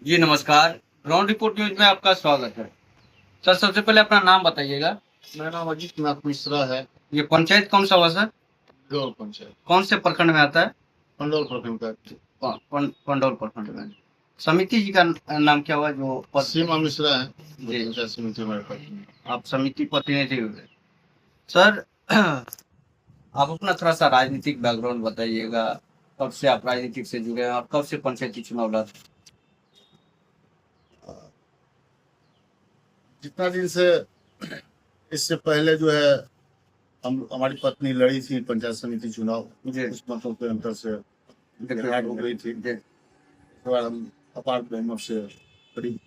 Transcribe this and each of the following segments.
जी नमस्कार। Ground report news में आपका स्वागत है। सर सबसे पहले अपना नाम बताइएगा। मेरा नाम अजीत नाथ मिश्रा है। ये पंचायत कौन-सा हुआ सर? गौर पंचायत कौन से प्रखंड में आता है? पंडौल प्रखंड का पंडौल प्रखंड में। समिति जी का नाम क्या हुआ जो पद? सीमा मिश्रा है। जी। पंचायत समिति हमारे पास में। आप समिति प्रतिनिधि हुए। सर आप अपना थोड़ा-सा राजनीतिक बैकग्राउंड बताइएगा। कब से आप राजनीतिक से जुड़े हैं और कब से पंचायती चुनाव लड़ रहे हैं? जितना दिन से इससे पहले जो है हमारी पत्नी लड़ी थी पंचायत समिति चुनाव, जी। कुछ मतों के अंतर से जी। हार हो गई थी। जी। इस बार हम अपार बहुमत से करीब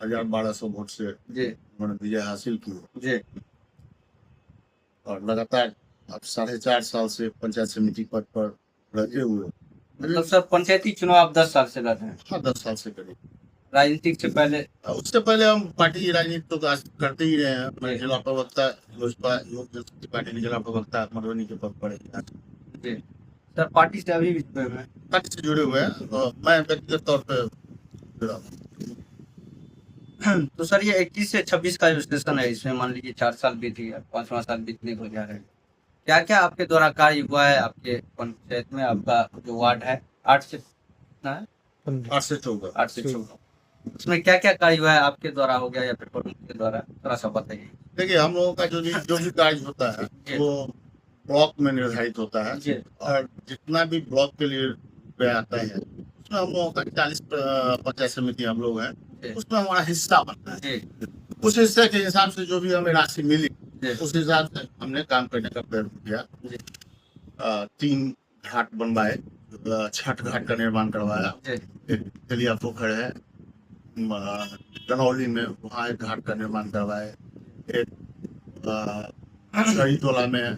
1200 वोट से जी। उन्होंने विजय हासिल की जी। और लगातार अब 4.5 साल से पंचायत समिति पद पर रहते हुए मतलब सर पंचायती चुनाव आप 10 साल से लड़ रहे हैं। हाँ 10 साल से करीब। राजनीतिक से पहले उससे पहले हम पार्टी की राजनीति तो करते ही रहे हैं। मैं जिला प्रवक्ता लोजपा लोक जनशक्ति पार्टी के जिला प्रवक्ता मधुबनी के पद पर जी। सर पार्टी से अभी भी जुड़े हुए हैं। पार्टी से जुड़े हुए हैं और मैं व्यक्तिगत तौर पर जुड़ा हूँ। तो सर ये 21 से 26 का जो सेशन है इसमें मान लीजिए 4 साल बीत गया, 5वां साल बीतने को जा रहे हैं। क्या-क्या आपके द्वारा कार्य हुआ है आपके पंचायत में? आपका जो वार्ड है 8 से कितना है? 8 से 14 8 से 14। उसमें क्या-क्या कार्य हुआ है आपके द्वारा हो गया या फिर प्रमुख के द्वारा? थोड़ा-सा बताइए। देखिए हम लोगों का जो भी कार्य होता है जी। वो ब्लॉक में निर्धारित होता है जी। और जितना भी ब्लॉक के लिए रुपया आता है उसमें हम लोगों का 40 पंचायत समिति हम लोग हैं, जी। उसमें हमारा हिस्सा बनता है। जी। उस हिस्से के हिसाब से जो भी हमें राशि मिली जी। उस हिसाब से हमने काम करने का प्रयत्न किया। जी। 3 घाट बनवाए, छठ घाट का निर्माण करवाया, जी। एक तेलिया पोखर है दनौली में, वहाँ एक घाट का निर्माण करवाए, एक शही टोला में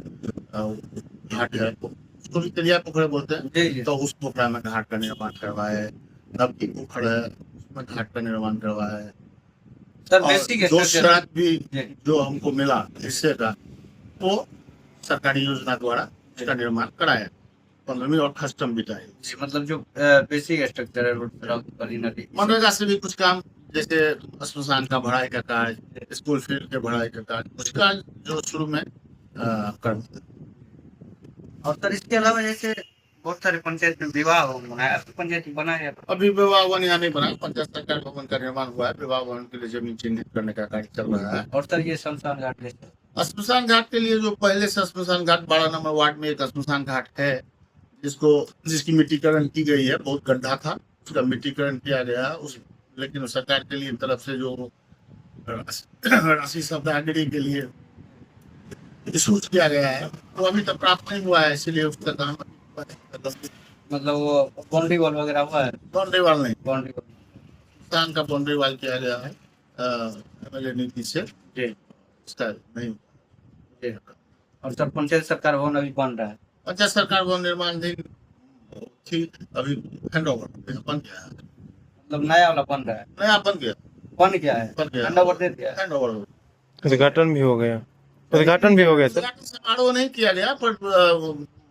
घाट है उसको भी तेलिया पोखर बोलते जी, जी। हैं, तो उस पोखर में घाट का निर्माण करवाए। नबकी पोखर है उसमें घाट का निर्माण करवाए सर और बेसिक 2 स्ट्रक्चर सड़क भी जी। जो हमको मिला हिस्से का वो सरकारी योजना द्वारा उसका निर्माण कराया। 15वीं और कस्टम बिताई। जी, मतलब जो बेसिक स्ट्रक्चर है रोड सड़क गली नदी मनरेगा से भी कुछ काम जैसे श्मशान का भराई का कार्य, स्कूल फील्ड के भराई का कार्य, कुछ कार्य जो शुरू में कर और सर इसके अलावा जैसे बहुत सारे पंचायत में विवाह भवन है, आपकी पंचायत में बना है? अभी विवाह भवन यहाँ नहीं बना, पंचायत सरकार भवन का निर्माण हुआ है, विवाह भवन के लिए जमीन चिन्हित करने का कार्य चल रहा है। और सर ये शमशान घाट जैसे श्मशान घाट के लिए जो पहले से श्मशान घाट 12 नंबर वार्ड में एक श्मशान घाट है जिसकी मिट्टीकरण की गई है, बहुत गड्ढा था उसका मिट्टीकरण किया गया उस, लेकिन सरकार के लिए तरफ से जो राशि शब्दागिरी के लिए सूच किया गया है वो अभी तक प्राप्त नहीं हुआ है, इसलिए उसका काम मतलब वो बाउंड्री वॉल वगैरह हुआ है? बाउंड्री वाल नहीं, बाउंड्री वॉल स्थान का बाउंड्री वाल किया गया है एमएलए नीति से, जी। इसका नहीं। जी। और सर पंचायत सरकार भवन अभी बन रहा है? पंचायत सरकार भवन निर्माणाधीन थी, अभी हैंड ओवर बन गया है। मतलब नया वाला बन रहा है? नया बन गया बन गया हैंड ओवर दे दिया है? हैंड ओवर उद्घाटन भी हो गया। उद्घाटन भी हो गया सर। उद्घाटन समारोह नहीं किया गया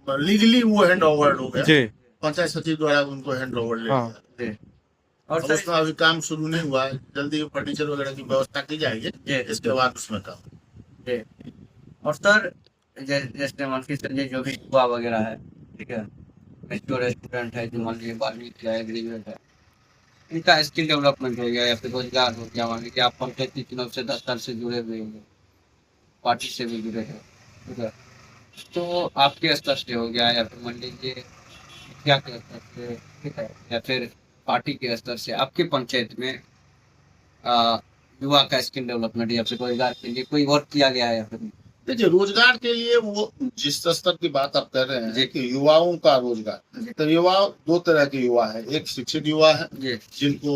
पर लीगली वो हैंड ओवर हो गया। जी। पंचायत सचिव द्वारा उनको हैंड ओवर ले हाँ। लिया। जी। और और सर उसमें अभी काम शुरू नहीं हुआ है, जल्दी फर्नीचर वगैरह की व्यवस्था की जाएगी, जी। इसके बाद उसमें काम। जी। और सर जैसे मान के चलिए जो भी युवा वगैरह है, ठीक है, जो रेस्टोरेंट है, जो मान लीजिए 12वीं किया है, ग्रेजुएट है, इनका स्किल डेवलपमेंट हो गया या फिर रोजगार हो गया, मान लीजिए आप पंचायती चुनाव से 10 साल से जुड़े हुए हैं, पार्टी से भी जुड़े हैं, ठीक है, तो आपके स्तर से हो गया या फिर मान लीजिए मुखिया के स्तर से, ठीक है, या फिर पार्टी के स्तर से आपके पंचायत में युवा का स्किल डेवलपमेंट या फिर रोजगार के लिए कोई वर्क किया गया है या फिर नहीं? देखिए रोजगार के लिए वो जिस स्तर की बात आप कर रहे हैं कि युवाओं का रोजगार, तो युवा 2 तरह के युवा है, एक शिक्षित युवा है जी। जिनको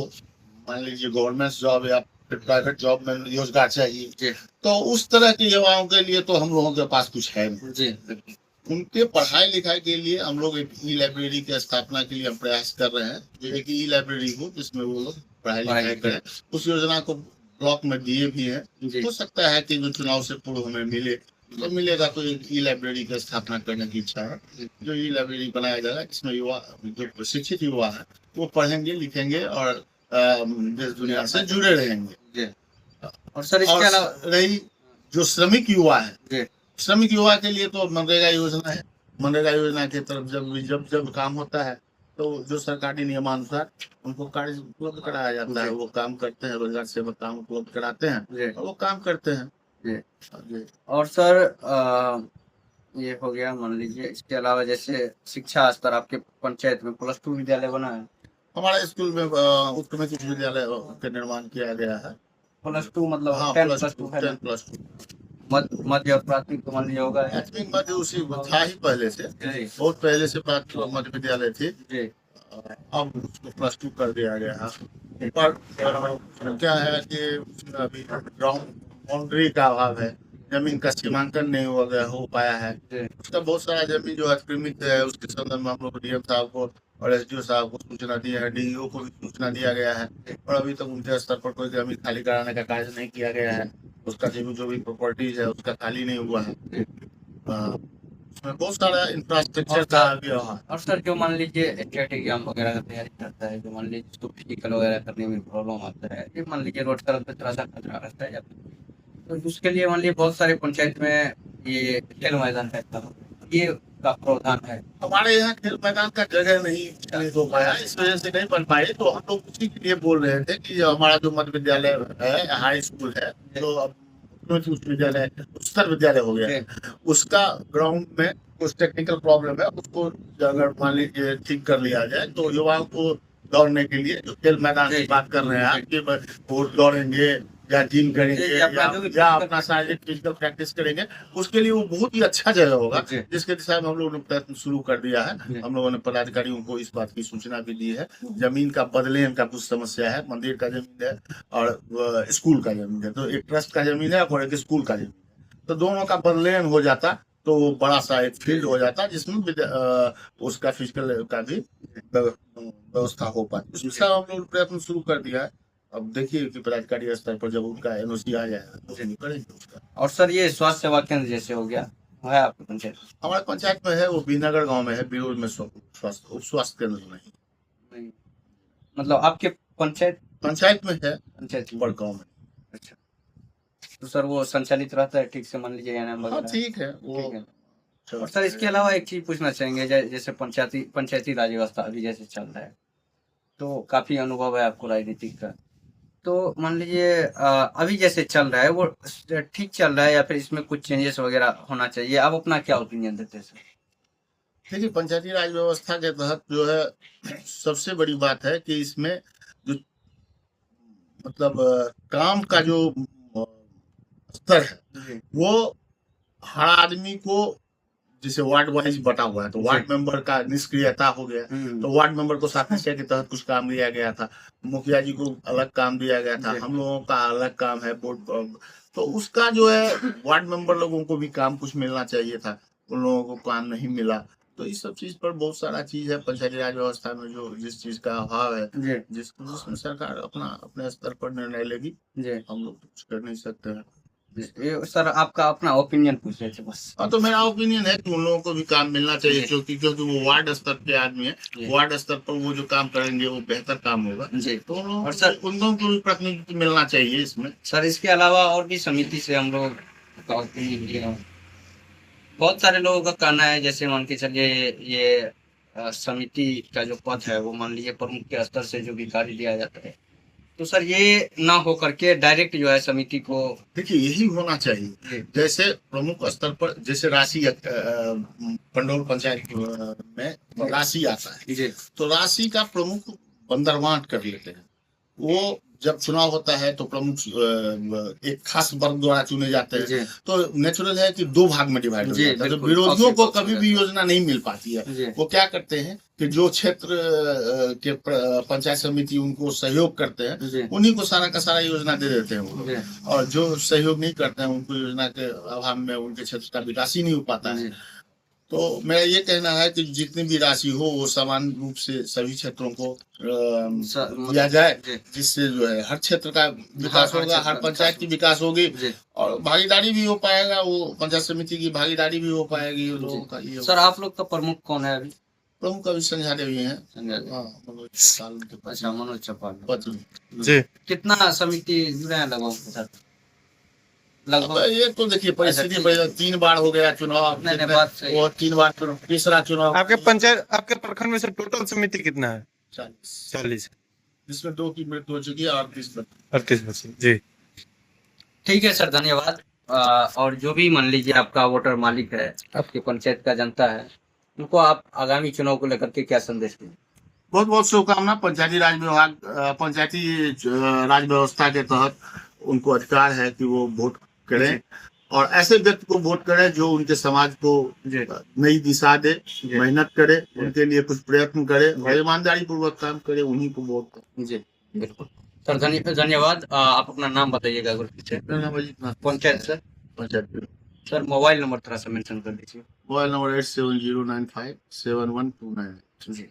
मान लीजिए गवर्नमेंट जॉब या प्राइवेट जॉब में रोजगार चाहिए, जी। तो उस तरह के युवाओं के लिए तो हम लोगों के पास कुछ है नहीं। जी। उनके पढ़ाई लिखाई के लिए हम लोग एक ई लाइब्रेरी की स्थापना के लिए हम प्रयास कर रहे हैं, जो एक ई लाइब्रेरी हो जिसमें वो लोग पढ़ाई लिखाई करें। उस योजना को ब्लॉक में दिए भी हैं, जी। हो सकता है कि जो चुनाव से पूर्व हमें मिले तो मिलेगा, तो एक ई लाइब्रेरी की स्थापना करने की इच्छा है। जो ई लाइब्रेरी बनाया जाएगा जिसमें युवा, जो शिक्षित युवा है वो पढ़ेंगे लिखेंगे और देश दुनिया से जुड़े रहेंगे। जी। और सर इसके और अलावा रही जो श्रमिक युवा है, जी श्रमिक युवा के लिए तो मनरेगा योजना है। मनरेगा योजना की तरफ जब जब काम होता है तो जो सरकारी नियमानुसार उनको कार्य उपलब्ध कराया जाता है, जी। वो काम करते हैं, रोजगार सेवक काम उपलब्ध कराते हैं जी और वो काम करते हैं। जी। जी। और सर ये हो गया मान लीजिए, इसके अलावा जैसे शिक्षा स्तर आपके पंचायत में +2 विद्यालय बना है। हमारे स्कूल में उत्क्रमित उच्च विद्यालय का निर्माण किया गया है। +2 मतलब हाँ, 10+2 है ना? 10+2। मध्य और प्राथमिक तो मान लीजिए होगा। प्राथमिक मध्य उसी था ही पहले से, जी बहुत पहले से प्राथमिक मध्य विद्यालय थी। जी अब उसको +2 कर दिया गया है। पर क्या है कि उसमें अभी ग्राउंड बाउंड्री का अभाव है, जमीन का सीमांकन नहीं हो पाया है। जी उसका बहुत सारा जमीन जो अतिक्रमित है, उसके संदर्भ में हम लोग डीएम साहब को और एसडीओ साहब को सूचना दी है, डीईओ को भी सूचना दिया गया है, और अभी तक उनके स्तर पर कोई जमीन खाली कराने का कार्य नहीं किया गया है। उसका जो भी प्रॉपर्टीज है उसका खाली नहीं हुआ है। उसमें बहुत सारा इंफ्रास्ट्रक्चर का भी अभाव है। और सर जो मान लीजिए स्टेट एग्जाम वगैरह का तैयारी करता है, जो मान लीजिए जिसको फिजिकल वगैरह करने में प्रॉब्लम आता है, ये मान लीजिए रोड सड़क पे थोड़ा सा खतरा रहता है, तो उसके लिए मान लीजिए बहुत सारे पंचायत में ये खेल मैदान रहता है, ये का प्रावधान है। हमारे यहाँ खेल मैदान का जगह नहीं हो पाया, इस वजह से नहीं बन पाए। तो हम लोग उसी के लिए बोल रहे थे कि हमारा जो मध्य विद्यालय है, हाई स्कूल है, जो अब उच्च विद्यालय, उच्चतर विद्यालय हो गया है, उसका ग्राउंड में कुछ टेक्निकल प्रॉब्लम है, उसको अगर मान लीजिए ठीक कर लिया जाए तो युवाओं को दौड़ने के लिए, जो खेल मैदान की बात कर रहे हैं आप, कि वो दौड़ेंगे या जिम करेंगे या अपना शारीरिक फिजिकल प्रैक्टिस करेंगे, उसके लिए वो बहुत ही अच्छा जगह होगा, जिसके दिशा में हम लोगों ने प्रयत्न शुरू कर दिया है। हम लोगों ने पदाधिकारियों को इस बात की सूचना भी दी है। जमीन का बदलेन का कुछ समस्या है, मंदिर का जमीन है और स्कूल का जमीन है, तो एक ट्रस्ट का जमीन है और एक स्कूल का जमीन है, तो दोनों का बदलेन हो जाता तो वो बड़ा सा एक फील्ड हो जाता जिसमें उसका फिजिकल का भी व्यवस्था हो पाती। उसका हम लोग प्रयत्न शुरू कर दिया है। अब देखिए कि पदाधिकारी स्तर पर जब उनका एनओसी आ जाएगा तो हम करेंगे उसका। और सर ये स्वास्थ्य सेवा केंद्र जैसे हो गया, है आपके पंचायत? हमारे पंचायत में है, वो बीनगर गांव में है, बिरोज में स्वास्थ्य केंद्र नहीं। मतलब आपके पंचायत में है, पंचायत बड़ गाँव में। अच्छा, तो सर वो संचालित रहता है ठीक से, मान लीजिए हाँ ठीक है वो। और सर इसके अलावा एक चीज पूछना चाहेंगे, जैसे पंचायती राज व्यवस्था अभी जैसे चल रहा है, तो काफी अनुभव है आपको राजनीतिक का, तो मान लीजिए अभी जैसे चल रहा है वो ठीक चल रहा है या फिर इसमें कुछ चेंजेस वगैरह होना चाहिए? आप अपना क्या ओपिनियन देते हैं सर? देखिए, पंचायती राज व्यवस्था के तहत जो है सबसे बड़ी बात है कि इसमें जो मतलब काम का जो स्तर है वो हर आदमी को, जैसे वार्ड वाइज बटा हुआ है, तो वार्ड मेंबर का निष्क्रियता हो गया, तो वार्ड मेंबर को 7 विषय के तहत कुछ काम दिया गया था, मुखिया जी को अलग काम दिया गया था, हम लोगों का अलग काम है बोर्ड, तो उसका जो है वार्ड मेंबर लोगों को भी काम कुछ मिलना चाहिए था, उन लोगों को काम नहीं मिला। तो इस सब चीज पर बहुत सारा चीज है पंचायती राज व्यवस्था में, जो जिस चीज का अभाव है, जिसमें सरकार अपने स्तर पर निर्णय लेगी, हम लोग कुछ कर नहीं सकते हैं। ये सर आपका अपना ओपिनियन पूछ रहे थे बस। हाँ, तो मेरा ओपिनियन है कि उन लोगों को भी काम मिलना चाहिए, क्योंकि वो वार्ड स्तर पे आदमी है, वार्ड स्तर पर वो जो काम करेंगे वो बेहतर काम होगा, तो और सर उन लोगों को भी प्रतिनिधित्व मिलना चाहिए इसमें। सर इसके अलावा और भी समिति से हम लोग का ओपिनियन लिया, बहुत सारे लोगों का कहना है, जैसे मान के चलिए ये समिति का जो पद है वो मान लीजिए प्रमुख के स्तर से जो भी कार्य दिया जाता है, तो सर ये ना हो करके डायरेक्ट जो है समिति को, देखिए यही होना चाहिए। जैसे प्रमुख स्तर पर जैसे राशि पंडौल पंचायत में राशि आता है, तो राशि का प्रमुख बंदरबांट कर लेते हैं। वो जब चुनाव होता है तो प्रमुख एक खास वर्ग द्वारा चुने जाते हैं, तो नेचुरल है कि 2 भाग में डिवाइड हो जाता है। तो विरोधियों को कभी भी योजना नहीं मिल पाती है। वो क्या करते हैं कि जो क्षेत्र के पंचायत समिति उनको सहयोग करते हैं, उन्हीं को सारा का सारा योजना दे देते हैं वो, और जो सहयोग नहीं करते हैं उनको योजना के अभाव में उनके क्षेत्र का विकास ही नहीं हो पाता है। तो मेरा ये कहना है कि जितनी भी राशि हो वो समान रूप से सभी क्षेत्रों को दिया जाए, जी जिससे जो है हर क्षेत्र का विकास हर होगा, क्षेत्र हर का पंचायत विकास की विकास होगी जी और भागीदारी भी हो पाएगा, वो पंचायत समिति की भागीदारी भी हो पाएगी उन लोगों का। ये सर आप लोग का प्रमुख कौन है अभी? प्रमुख अभी संध्या देवी हैं। संजय जी। हाँ, मनोज चौटाल उनके पति अच्छा मनोज चौपाल पति। जी कितना समिति जुड़े हैं लगभग सर? अब लगभग ये तो देखिए परिस्थिति ठीक पर 3 बार हो गया चुनाव, नहीं, नहीं, बात सही है। वो 3 बार चुनाव, तीसरा चुनाव आपके पंचायत आपके प्रखंड में से टोटल समिति कितना है? 40, 40, जिसमें 2 की मृत्यु हो चुकी है, 38 38%। जी ठीक है सर धन्यवाद। और जो भी मान लीजिए आपका वोटर मालिक है, आपकी पंचायत का जनता है, उनको आप आगामी चुनाव को लेकर के क्या संदेश दें? बहुत बहुत शुभकामना। पंचायती राज विभाग पंचायती राज व्यवस्था के तहत उनको अधिकार है कि वो वोट करें और ऐसे व्यक्ति को वोट करें जो उनके समाज को नई दिशा दे, मेहनत करे, उनके लिए कुछ प्रयत्न करे और ईमानदारी पूर्वक काम करे, उन्हीं को वोट करें। जी बिल्कुल सर धन्यवाद। आप अपना नाम बताइएगा अगर पीछे panchayat sir. Panchayat sir mobile number थोड़ा सा मेंशन कर दीजिए। Mobile number 8709571299। जी